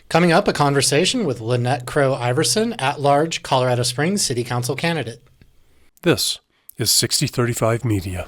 Coming up, a conversation with Lynette Crow-Iverson, at-large Colorado Springs City Council candidate. This is 6035 Media.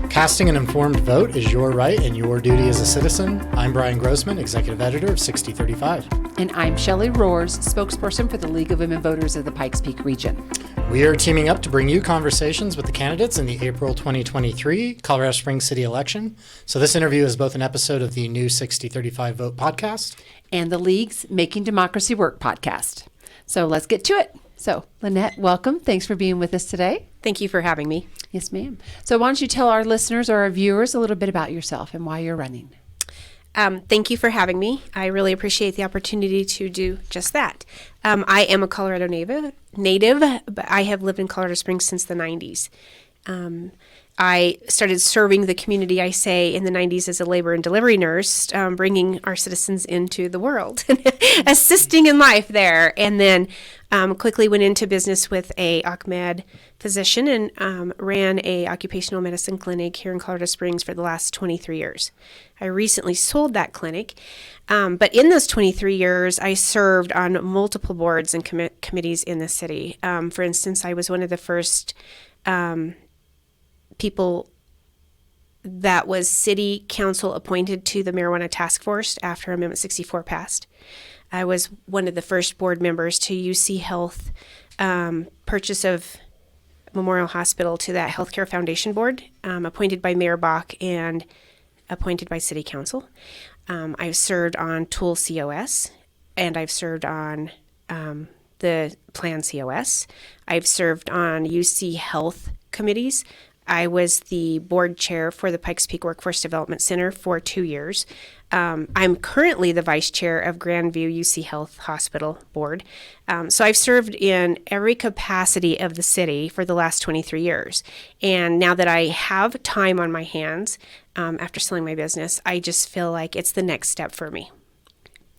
Casting an informed vote is your right and your duty as a citizen. I'm Brian Grossman, Executive Editor of 6035. And I'm Shelley Roars, spokesperson for the League of Women Voters of the Pikes Peak Region. We are teaming up to bring you conversations with the candidates in the April 2023 Colorado Springs City election. So this interview is both an episode of the new 6035 Vote podcast and the League's Making Democracy Work podcast. So let's get to it. So, Lynette, welcome. Thanks for being with us today. Thank you for having me. Yes, ma'am. So why don't you tell our listeners or our viewers a little bit about yourself and why you're running? Thank you for having me. I really appreciate the opportunity to do just that. I am a Colorado native, but I have lived in Colorado Springs since the 90s. I started serving the community, I say, in the 90s as a labor and delivery nurse, bringing our citizens into the world, assisting in life there. And then quickly went into business with a OCMED physician and ran a occupational medicine clinic here in Colorado Springs for the last 23 years. I recently sold that clinic, but in those 23 years, I served on multiple boards and committees in the city. For instance, I was one of the first people that was city council appointed to the marijuana task force after Amendment 64 passed. I was one of the first board members to UC Health purchase of Memorial Hospital to that Healthcare Foundation Board, appointed by Mayor Bach and appointed by City Council. I've served on Tool COS, and I've served on the Plan COS. I've served on UC Health committees. I was the board chair for the Pikes Peak Workforce Development Center for 2 years. I'm currently the vice chair of Grandview UC Health Hospital Board. So I've served in every capacity of the city for the last 23 years. And now that I have time on my hands after selling my business, I just feel like it's the next step for me.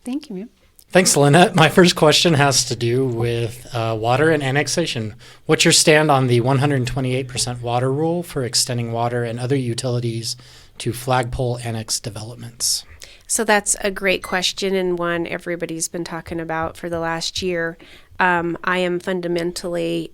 Thank you, ma'am. Thanks, Lynette. My first question has to do with water and annexation. What's your stand on the 128% water rule for extending water and other utilities to flagpole annex developments? So that's a great question and one everybody's been talking about for the last year. I am fundamentally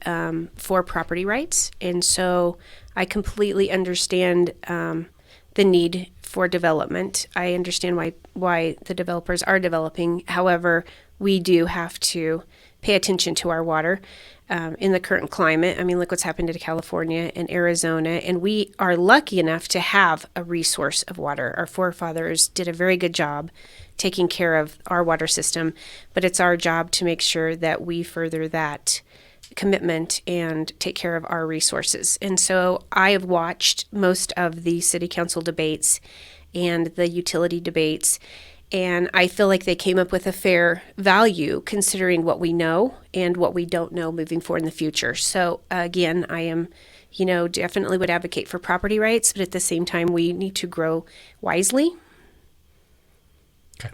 for property rights, and so I completely understand the need for development. I understand why the developers are developing. However, we do have to pay attention to our water in the current climate. I mean, look what's happened to California and Arizona, and we are lucky enough to have a resource of water. Our forefathers did a very good job taking care of our water system, but it's our job to make sure that we further that commitment and take care of our resources. And so I have watched most of the city council debates and the utility debates, and I feel like they came up with a fair value considering what we know and what we don't know moving forward in the future. So again, I am, definitely would advocate for property rights, but at the same time, we need to grow wisely. Okay.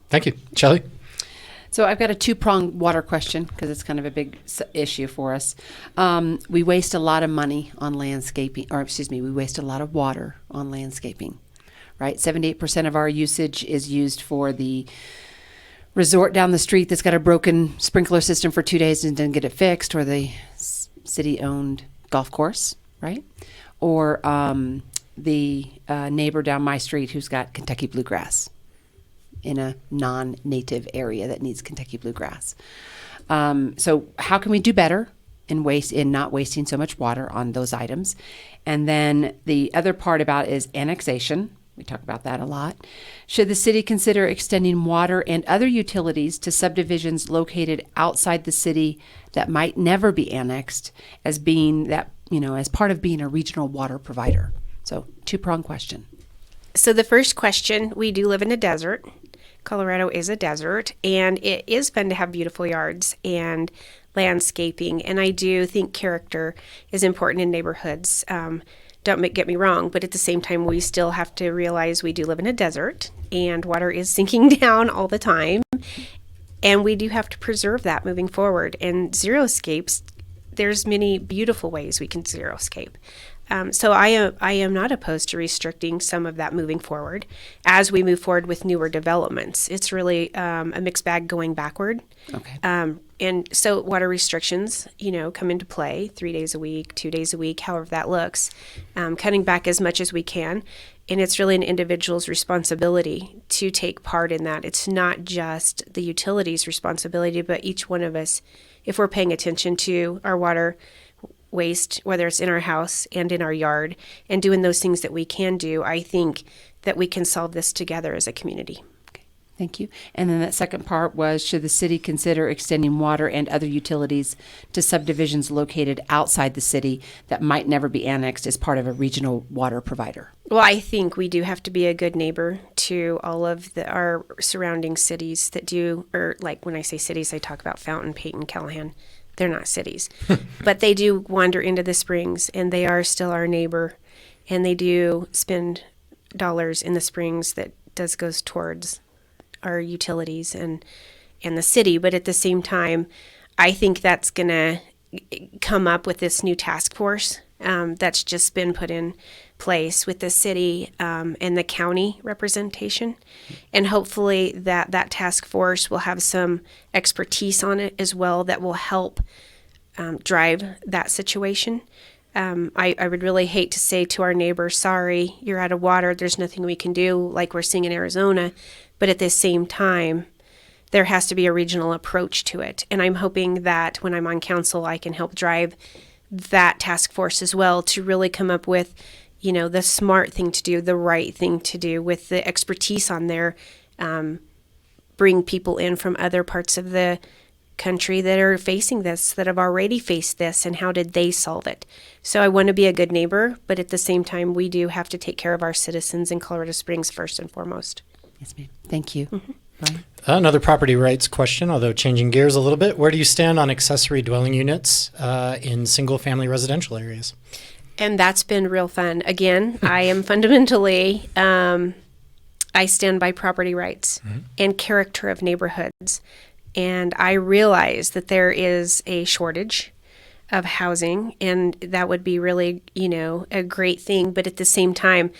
Thank you. Shelley? So I've got a two-pronged water question because it's kind of a big issue for us. We waste a lot of money on landscaping, we waste a lot of water on landscaping, right? 78% of our usage is used for the resort down the street that's got a broken sprinkler system for 2 days and didn't get it fixed, or the city-owned golf course, right? Or the neighbor down my street who's got Kentucky bluegrass in a non-native area that needs Kentucky bluegrass. So how can we do better in not wasting so much water on those items? And then the other part about is annexation. We talk about that a lot. Should the city consider extending water and other utilities to subdivisions located outside the city that might never be annexed as being that, as part of being a regional water provider? So two-pronged question. So the first question, we do live in a desert. Colorado is a desert, and it is fun to have beautiful yards and landscaping. And I do think character is important in neighborhoods. Don't get me wrong, but at the same time, we still have to realize we do live in a desert, and water is sinking down all the time. And we do have to preserve that moving forward. And xeriscapes, there's many beautiful ways we can xeriscape. So I am not opposed to restricting some of that moving forward as we move forward with newer developments. It's really a mixed bag going backward. Okay. And so water restrictions, come into play 3 days a week, 2 days a week, however that looks, cutting back as much as we can. And it's really an individual's responsibility to take part in that. It's not just the utilities' responsibility, but each one of us, if we're paying attention to our water waste, whether it's in our house and in our yard, and doing those things that we can do, I think that we can solve this together as a community. Okay. Thank you. And then that second part was, should the city consider extending water and other utilities to subdivisions located outside the city that might never be annexed as part of a regional water provider? Well, I think we do have to be a good neighbor to all of our surrounding cities that do, or like when I say cities, I talk about Fountain, Peyton, Callahan. They're not cities, but they do wander into the springs, and they are still our neighbor, and they do spend dollars in the springs that goes towards our utilities and the city. But at the same time, I think that's going to come up with this new task force that's just been put in place with the city and the county representation. And hopefully that task force will have some expertise on it as well that will help drive that situation. I would really hate to say to our neighbors, sorry, you're out of water, there's nothing we can do, like we're seeing in Arizona. But at the same time, there has to be a regional approach to it. And I'm hoping that when I'm on council, I can help drive that task force as well to really come up with, the smart thing to do, the right thing to do with the expertise on there, bring people in from other parts of the country that are facing this, that have already faced this, and how did they solve it. So I want to be a good neighbor, but at the same time, we do have to take care of our citizens in Colorado Springs first and foremost. Yes, ma'am. Thank you. Mm-hmm. Brian? Another property rights question, although changing gears a little bit. Where do you stand on accessory dwelling units in single-family residential areas? And that's been real fun. Again, I am fundamentally, I stand by property rights and character of neighborhoods. And I realize that there is a shortage of housing, and that would be really, a great thing. But at the same time,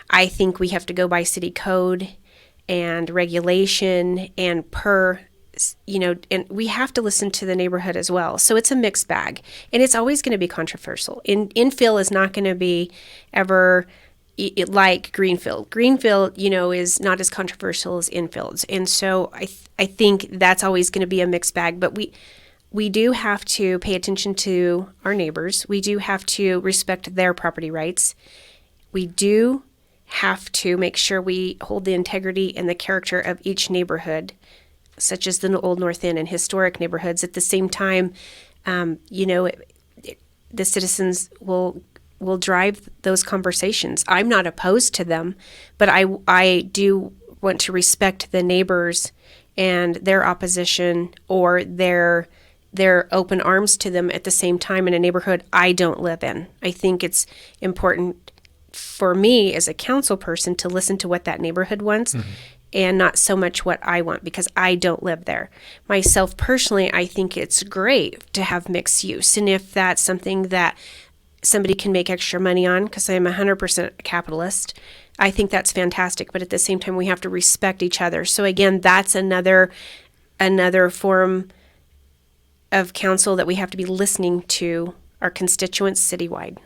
I think we have to go by city code and regulation and and we have to listen to the neighborhood as well. So it's a mixed bag, and it's always going to be controversial. Infill is not going to be ever like Greenfield. Greenfield, is not as controversial as infills. And so I think that's always going to be a mixed bag, but we do have to pay attention to our neighbors. We do have to respect their property rights. We do have to make sure we hold the integrity and the character of each neighborhood, such as the Old North End and historic neighborhoods. At the same time, the citizens will drive those conversations. I'm not opposed to them, but I do want to respect the neighbors and their opposition or their open arms to them at the same time in a neighborhood I don't live in. I think it's important for me as a council person to listen to what that neighborhood wants and not so much what I want, because I don't live there. Myself personally, I think it's great to have mixed use. And if that's something that somebody can make extra money on, because I'm 100% a capitalist, I think that's fantastic. But at the same time, we have to respect each other. So again, that's another form of council that we have to be listening to our constituents citywide.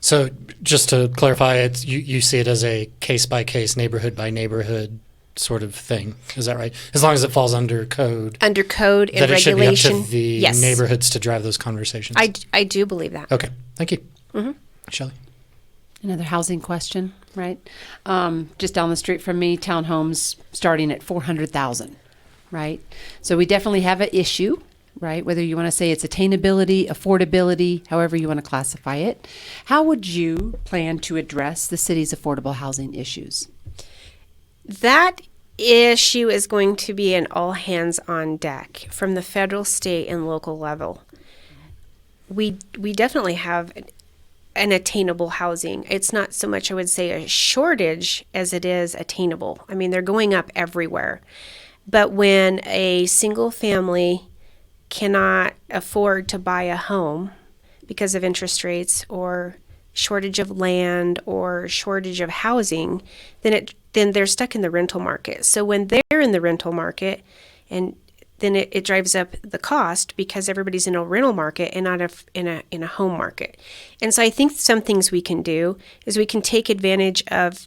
So just to clarify, you see it as a case-by-case, neighborhood-by-neighborhood sort of thing. Is that right? As long as it falls under code. Under code and that regulation. It should be up to the yes. neighborhoods to drive those conversations. I do believe that. Okay. Thank you. Shelley? Another housing question, right? Just down the street from me, townhomes starting at $400,000, right? So we definitely have an issue, right? Whether you want to say it's attainability, affordability, however you want to classify it. How would you plan to address the city's affordable housing issues? That issue is going to be an all hands on deck from the federal, state, and local level. We definitely have an attainable housing. It's not so much, I would say, a shortage as it is attainable. I mean, they're going up everywhere. But when a single family cannot afford to buy a home because of interest rates or shortage of land or shortage of housing, then they're stuck in the rental market. So when they're in the rental market, and then it drives up the cost because everybody's in a rental market and not in a home market. And so I think some things we can do is we can take advantage of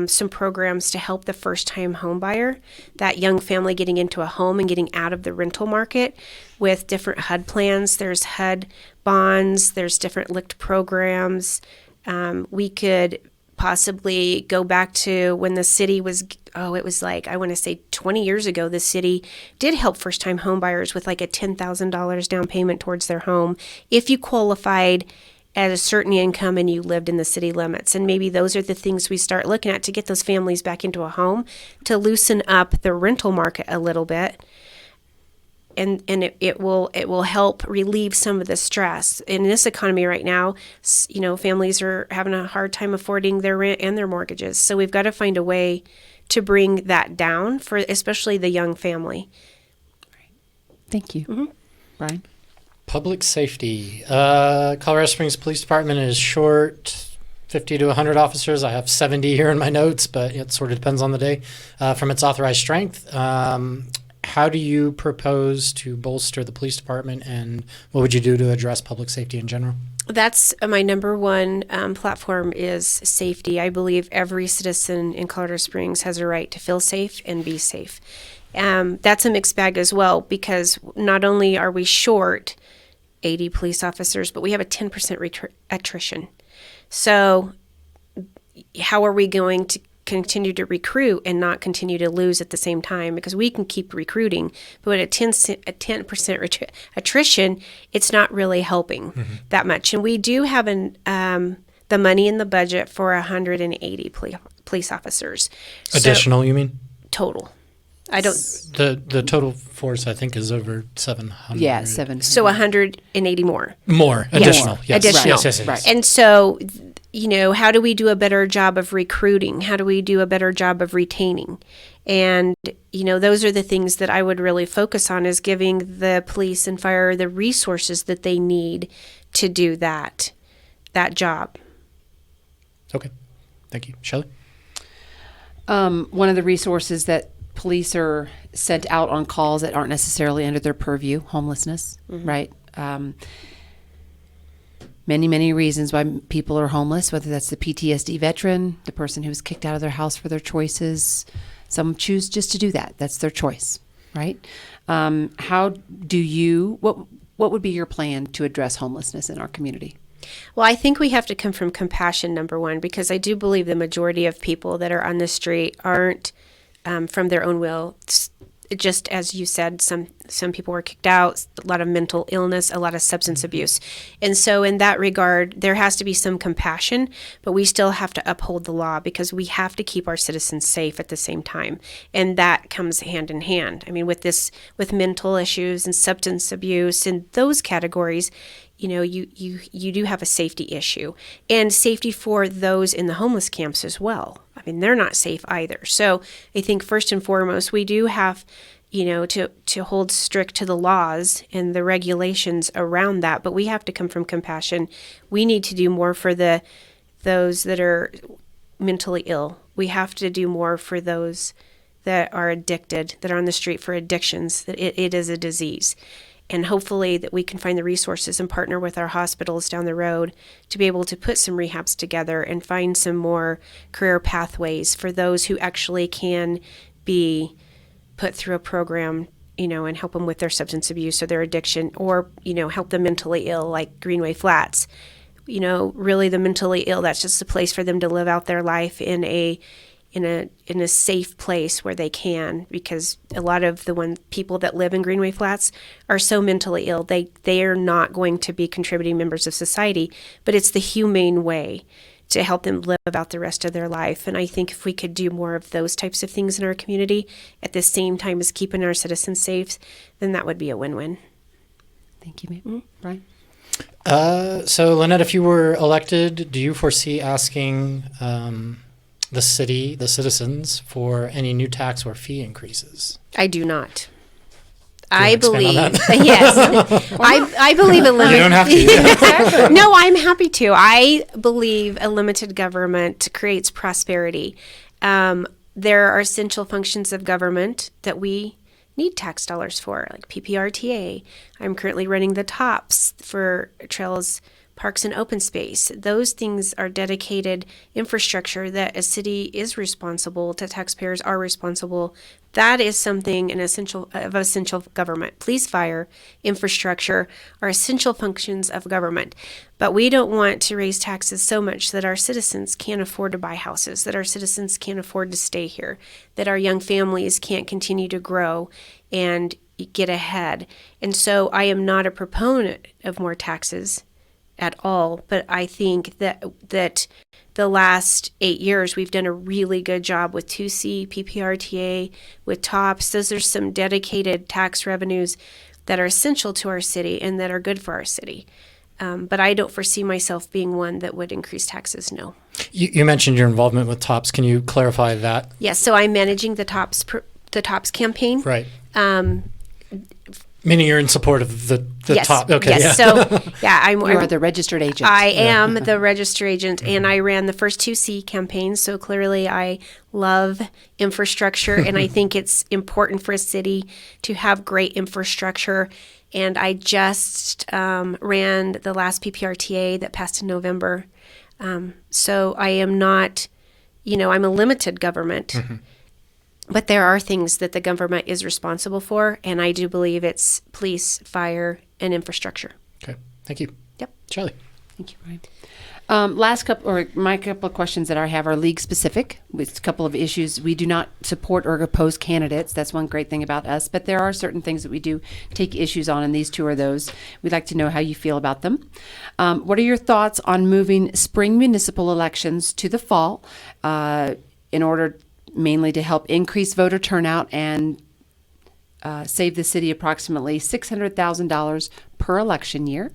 some programs to help the first-time home buyer, that young family getting into a home and getting out of the rental market with different HUD plans. There's HUD bonds. There's different LICT programs. We could possibly go back to when the city was, it was like, I want to say 20 years ago, the city did help first-time home buyers with like a $10,000 down payment towards their home if you qualified at a certain income and you lived in the city limits. And maybe those are the things we start looking at to get those families back into a home, to loosen up the rental market a little bit. And it will help relieve some of the stress. In this economy right now, families are having a hard time affording their rent and their mortgages. So we've got to find a way to bring that down for especially the young family. Thank you. Mm-hmm. Brian? Public safety. Colorado Springs Police Department is short 50 to 100 officers. I have 70 here in my notes, but it sort of depends on the day from its authorized strength. How do you propose to bolster the police department, and what would you do to address public safety in general? That's my number one platform is safety. I believe every citizen in Colorado Springs has a right to feel safe and be safe. That's a mixed bag as well, because not only are we short 80 police officers, but we have a 10% attrition. So how are we going to continue to recruit and not continue to lose at the same time? Because we can keep recruiting, but at a 10% attrition, it's not really helping that much. And we do have the money in the budget for 180 police officers. Additional, you mean? Total. I don't. The total force, I think, is over 700. Yeah, 700. So 180 more. More. Additional. Yes. Additional. Yes. Right. And so, how do we do a better job of recruiting? How do we do a better job of retaining? And, those are the things that I would really focus on, is giving the police and fire the resources that they need to do that job. Okay. Thank you. Shelley? One of the resources that police are sent out on calls that aren't necessarily under their purview, homelessness, right? Many reasons why people are homeless, whether that's the PTSD veteran, the person who was kicked out of their house for their choices. Some choose just to do that. That's their choice, right? What would be your plan to address homelessness in our community? Well, I think we have to come from compassion, number one, because I do believe the majority of people that are on the street aren't from their own will. Just as you said, some people were kicked out, a lot of mental illness, a lot of substance abuse. And so in that regard, there has to be some compassion, but we still have to uphold the law, because we have to keep our citizens safe at the same time. And that comes hand in hand. I mean, with mental issues and substance abuse and those categories, you do have a safety issue, and safety for those in the homeless camps as well. I mean, they're not safe either. So I think first and foremost, we do have, to hold strict to the laws and the regulations around that, but we have to come from compassion. We need to do more for those that are mentally ill. We have to do more for those that are addicted, that are on the street for addictions, that it is a disease. And hopefully that we can find the resources and partner with our hospitals down the road to be able to put some rehabs together and find some more career pathways for those who actually can be put through a program, and help them with their substance abuse or their addiction, or, help the mentally ill, like Greenway Flats. Really the mentally ill, that's just a place for them to live out their life in a safe place where they can, because a lot of the people that live in Greenway Flats are so mentally ill, they are not going to be contributing members of society, but it's the humane way to help them live out the rest of their life. And I think if we could do more of those types of things in our community at the same time as keeping our citizens safe, then that would be a win-win. Thank you, ma'am. Brian? So Lynette, if you were elected, do you foresee asking the city, the citizens, for any new tax or fee increases? I do not. you wanna I expand on believe, that? yes, I believe a You limited. don't have to. No, I'm happy to. I believe a limited government creates prosperity. There are essential functions of government that we need tax dollars for, like PPRTA. I'm currently running the TOPS for trails, parks, and open space. Those things are dedicated infrastructure that a city is responsible to, taxpayers are responsible. That is something an essential government. Police, fire, infrastructure are essential functions of government. But we don't want to raise taxes so much that our citizens can't afford to buy houses, that our citizens can't afford to stay here, that our young families can't continue to grow and get ahead. And so I am not a proponent of more taxes at all, but I think that the last 8 years we've done a really good job with 2C, PPRTA, with TOPS. Those are some dedicated tax revenues that are essential to our city and that are good for our city. But I don't foresee myself being one that would increase taxes, no. You mentioned your involvement with TOPS. Can you clarify that? Yes, so I'm managing the TOPS campaign. Right. Meaning you're in support of the Yes. top. Okay. Yes. Yeah. So, yeah, You are the registered agent. I am the registered agent, and I ran the first 2C campaigns. So clearly, I love infrastructure, and I think it's important for a city to have great infrastructure. And I just ran the last PPRTA that passed in November. So I am not, I'm a limited government. Mm-hmm. But there are things that the government is responsible for, and I do believe it's police, fire, and infrastructure. Okay. Thank you. Yep. Charlie. Thank you, Brian. My couple of questions that I have are league specific with a couple of issues. We do not support or oppose candidates. That's one great thing about us. But there are certain things that we do take issues on, and these two are those. We'd like to know how you feel about them. What are your thoughts on moving spring municipal elections to the fall in order mainly to help increase voter turnout and save the city approximately $600,000 per election year?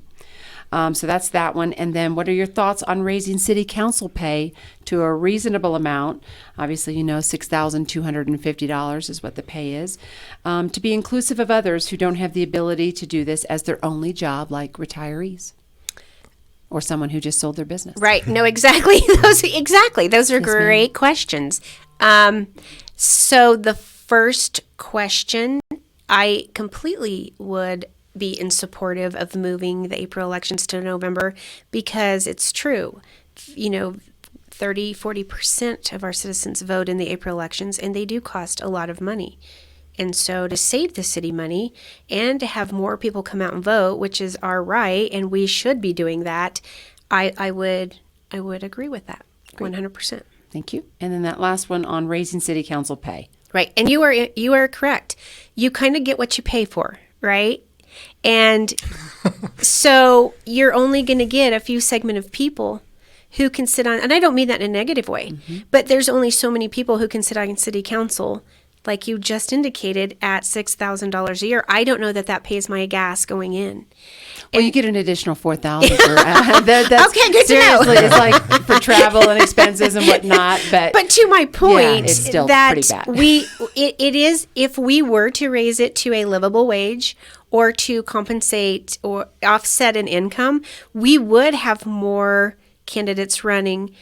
So that's that one. And then what are your thoughts on raising city council pay to a reasonable amount? Obviously, $6,250 is what the pay is, to be inclusive of others who don't have the ability to do this as their only job, like retirees or someone who just sold their business. Right. No, exactly. Those are great questions. So the first question, I completely would be in supportive of moving the April elections to November, because it's true. 30-40% of our citizens vote in the April elections, and they do cost a lot of money. And so to save the city money and to have more people come out and vote, which is our right, and we should be doing that, I would agree with that. Great. 100%. Thank you. And then that last one on raising city council pay. Right. And you are correct. You kind of get what you pay for, right? And so you're only going to get a few segment of people who can sit on, and I don't mean that in a negative way, but there's only so many people who can sit on city council, like you just indicated, at $6,000 a year. I don't know that pays my gas going in. Well, you get an additional $4,000 for that's okay, good to know. It's like for travel and expenses and whatnot. But to my point, it's still that pretty bad. It is, if we were to raise it to a livable wage or to compensate or offset an income, we would have more candidates running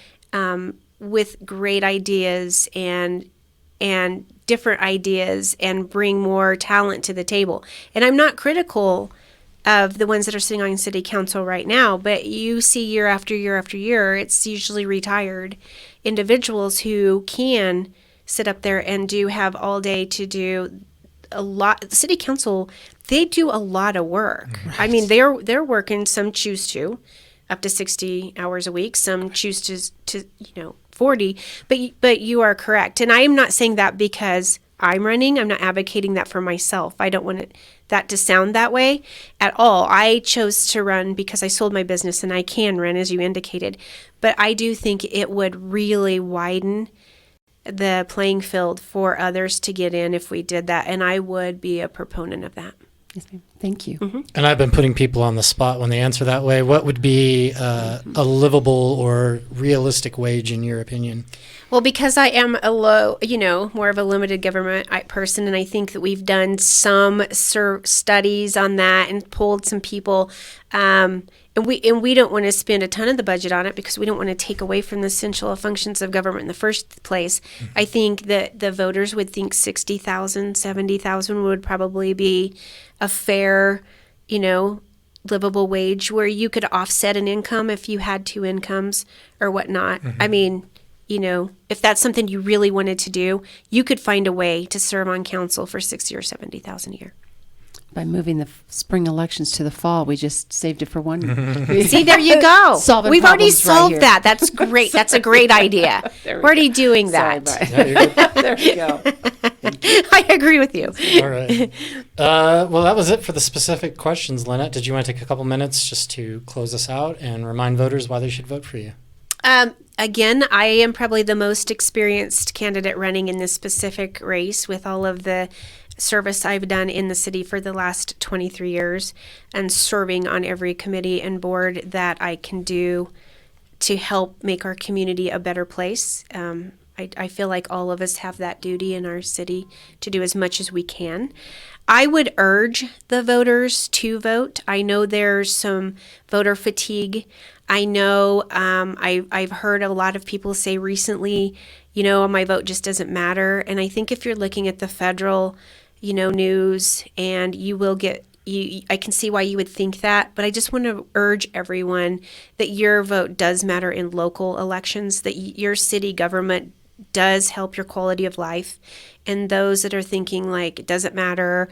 with great ideas and different ideas and bring more talent to the table. And I'm not critical of the ones that are sitting on city council right now, but you see year after year after year, it's usually retired individuals who can sit up there and do have all day to do a lot. The city council, they do a lot of work. Right. I mean, they're working, some choose to, up to 60 hours a week. Some choose to 40, but you are correct. And I am not saying that because I'm running. I'm not advocating that for myself. I don't want that to sound that way at all. I chose to run because I sold my business and I can run, as you indicated. But I do think it would really widen the playing field for others to get in if we did that. And I would be a proponent of that. Yes, ma'am. Thank you. And I've been putting people on the spot when they answer that way. What would be a livable or realistic wage in your opinion? Well, because I am more of a limited government person, and I think that we've done some studies on that and polled some people, and we don't want to spend a ton of the budget on it because we don't want to take away from the essential functions of government in the first place. I think that the voters would think 60,000, 70,000 would probably be a fair, livable wage where you could offset an income if you had two incomes or whatnot. I mean, if that's something you really wanted to do, you could find a way to serve on council for 60 or 70,000 a year. By moving the spring elections to the fall, we just saved it for 1 year. See, there you go. Solving We've already problems right solved here. that. That's great. That's a great idea. We're already doing that. Sorry, Yeah, you're good. there we go. I agree with you. All right. Well, that was it for the specific questions. Lynette, did you want to take a couple minutes just to close us out and remind voters why they should vote for you? Again, I am probably the most experienced candidate running in this specific race with all of the service I've done in the city for the last 23 years and serving on every committee and board that I can do to help make our community a better place. I feel like all of us have that duty in our city to do as much as we can. I would urge the voters to vote. I know there's some voter fatigue. I know I've heard a lot of people say recently, my vote just doesn't matter. And I think if you're looking at the federal, news, and you will get, I can see why you would think that, but I just want to urge everyone that your vote does matter in local elections, that your city government does help your quality of life. And those that are thinking like it doesn't matter,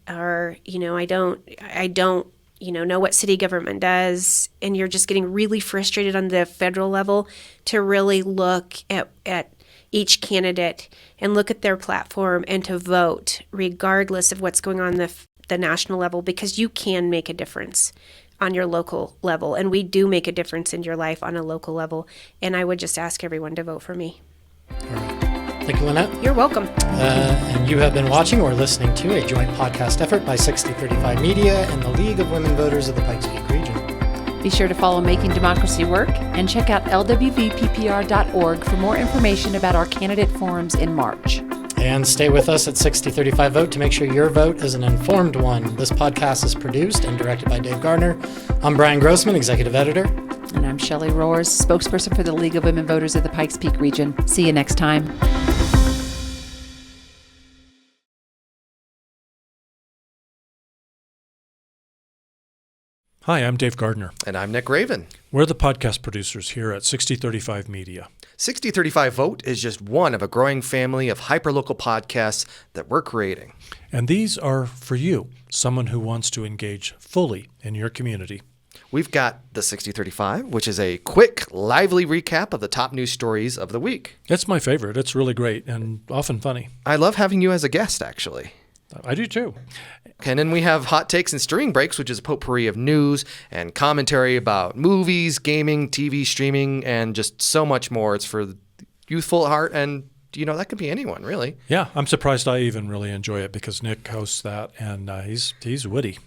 or I don't know what city government does, and you're just getting really frustrated on the federal level, to really look at each candidate and look at their platform and to vote regardless of what's going on the national level, because you can make a difference on your local level, and we do make a difference in your life on a local level. And I would just ask everyone to vote for me. All right. Thank you, Lynette. You're welcome. And you have been watching or listening to a joint podcast effort by 6035 Media and the League of Women Voters of the Pikes Peak Region. Be sure to follow Making Democracy Work and check out lwvppr.org for more information about our candidate forums in March. And stay with us at 6035 Vote to make sure your vote is an informed one. This podcast is produced and directed by Dave Gardner. I'm Brian Grossman, Executive Editor. And I'm Shelley Roars, spokesperson for the League of Women Voters of the Pikes Peak Region. See you next time. Hi, I'm Dave Gardner. And I'm Nick Raven. We're the podcast producers here at 6035 Media. 6035 Vote is just one of a growing family of hyperlocal podcasts that we're creating. And these are for you, someone who wants to engage fully in your community. We've got the 6035, which is a quick, lively recap of the top news stories of the week. It's my favorite. It's really great and often funny. I love having you as a guest, actually. I do too. And then we have Hot Takes and Streaming Breaks, which is a potpourri of news and commentary about movies, gaming, TV, streaming, and just so much more. It's for the youthful at heart, and, that could be anyone, really. Yeah, I'm surprised I even really enjoy it because Nick hosts that, and he's witty.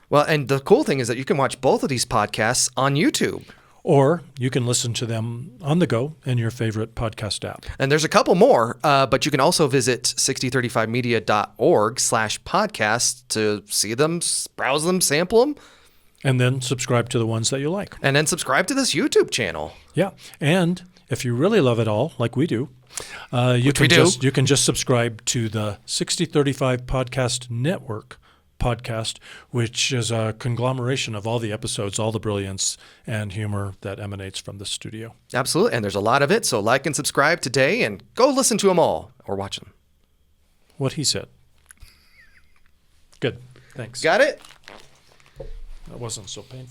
Well, and the cool thing is that you can watch both of these podcasts on YouTube. Or you can listen to them on the go in your favorite podcast app. And there's a couple more, but you can also visit 6035media.org/podcast to see them, browse them, sample them. And then subscribe to the ones that you like. And then subscribe to this YouTube channel. Yeah. And if you really love it all, like we do, you can just subscribe to the 6035 Podcast Network podcast, which is a conglomeration of all the episodes, all the brilliance and humor that emanates from the studio. Absolutely. And there's a lot of it. So like and subscribe today and go listen to them all or watch them. What he said. Good. Thanks. Got it? That wasn't so painful.